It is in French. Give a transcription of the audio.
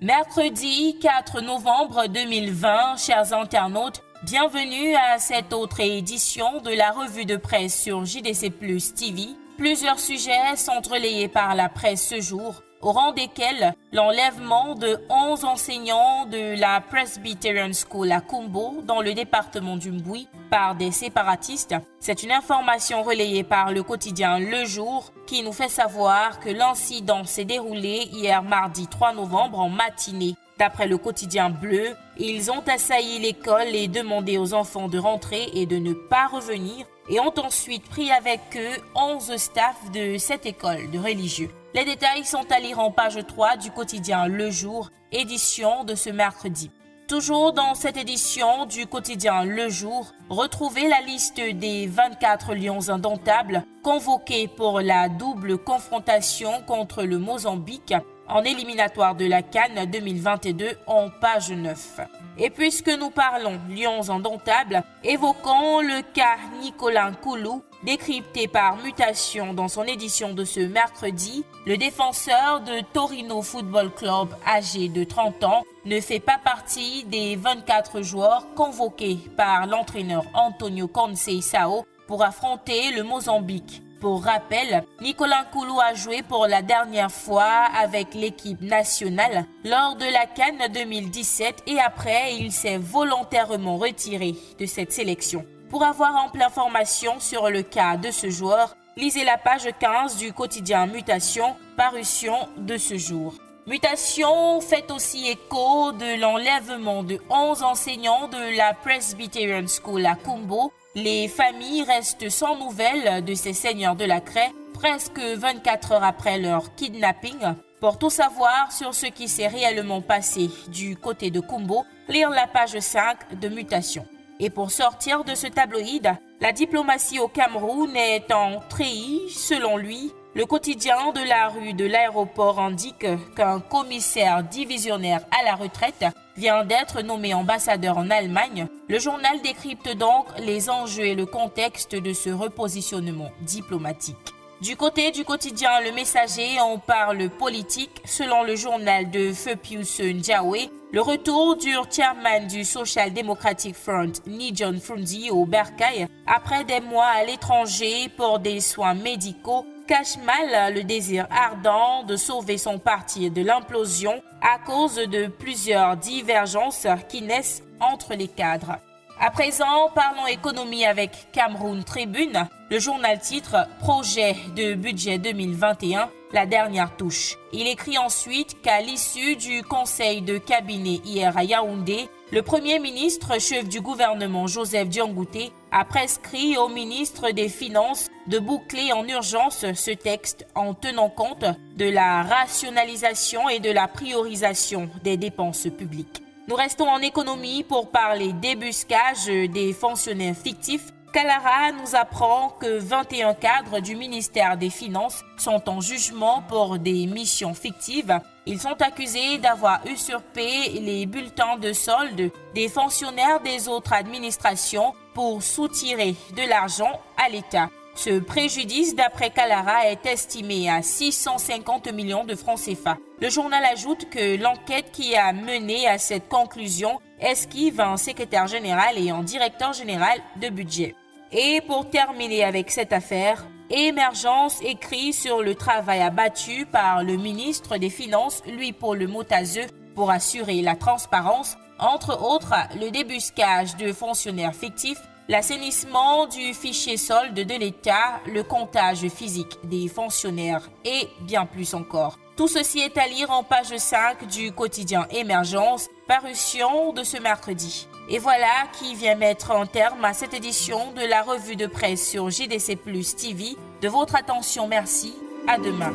Mercredi 4 novembre 2020, chers internautes, bienvenue à cette autre édition de la revue de presse sur JDC Plus TV. Plusieurs sujets sont relayés par la presse ce jour, au rang desquels l'enlèvement de 11 enseignants de la Presbyterian School à Kumbo, dans le département du Mbui, par des séparatistes. C'est une information relayée par le quotidien Le Jour qui nous fait savoir que l'incident s'est déroulé hier mardi 3 novembre en matinée. D'après le quotidien Bleu, ils ont assailli l'école et demandé aux enfants de rentrer et de ne pas revenir et ont ensuite pris avec eux 11 staffs de cette école de religieux. Les détails sont à lire en page 3 du quotidien Le Jour, édition de ce mercredi. Toujours dans cette édition du quotidien Le Jour, retrouvez la liste des 24 lions indomptables convoqués pour la double confrontation contre le Mozambique en éliminatoire de la CAN 2022 en page 9. Et puisque nous parlons lions indomptables, évoquons le cas Nicolas Nkoulou, décrypté par Mutation dans son édition de ce mercredi. Le défenseur de Torino Football Club, âgé de 30 ans, ne fait pas partie des 24 joueurs convoqués par l'entraîneur Antonio Conceição pour affronter le Mozambique. Pour rappel, Nicolas Nkoulou a joué pour la dernière fois avec l'équipe nationale lors de la CAN 2017 et après, il s'est volontairement retiré de cette sélection. Pour avoir ample information sur le cas de ce joueur, lisez la page 15 du quotidien Mutation, parution de ce jour. Mutation fait aussi écho de l'enlèvement de 11 enseignants de la Presbyterian School à Kumbo. Les familles restent sans nouvelles de ces seigneurs de la craie presque 24 heures après leur kidnapping. Pour tout savoir sur ce qui s'est réellement passé du côté de Kumbo, lire la page 5 de Mutation. Et pour sortir de ce tabloïd, la diplomatie au Cameroun est en treillis. Selon lui, le quotidien de la rue de l'aéroport indique qu'un commissaire divisionnaire à la retraite vient d'être nommé ambassadeur en Allemagne. Le journal décrypte donc les enjeux et le contexte de ce repositionnement diplomatique. Du côté du quotidien Le Messager, on parle politique. Selon le journal de Feu Pius Ndiawe, le retour du chairman du Social Democratic Front, Ni John Frunzi, au Bercail, après des mois à l'étranger pour des soins médicaux, cache mal le désir ardent de sauver son parti de l'implosion à cause de plusieurs divergences qui naissent entre les cadres. À présent, parlons économie avec Cameroun Tribune. Le journal titre « Projet de budget 2021, la dernière touche ». Il écrit ensuite qu'à l'issue du conseil de cabinet hier à Yaoundé, le Premier ministre, chef du gouvernement Joseph Diangoute, a prescrit au ministre des Finances de boucler en urgence ce texte en tenant compte de la rationalisation et de la priorisation des dépenses publiques. Nous restons en économie pour parler débuscage des fonctionnaires fictifs. Kalara nous apprend que 21 cadres du ministère des Finances sont en jugement pour des missions fictives. Ils sont accusés d'avoir usurpé les bulletins de solde des fonctionnaires des autres administrations pour soutirer de l'argent à l'État. Ce préjudice, d'après Kalara, est estimé à 650 millions de francs CFA. Le journal ajoute que l'enquête qui a mené à cette conclusion esquive un secrétaire général et un directeur général de budget. Et pour terminer avec cette affaire, Émergence écrit sur le travail abattu par le ministre des Finances, Louis-Paul Motazeux, pour assurer la transparence, entre autres le débuscage de fonctionnaires fictifs, l'assainissement du fichier solde de l'État, le comptage physique des fonctionnaires et bien plus encore. Tout ceci est à lire en page 5 du quotidien Émergence, parution de ce mercredi. Et voilà qui vient mettre un terme à cette édition de la revue de presse sur JDC Plus TV. De votre attention, merci. À demain.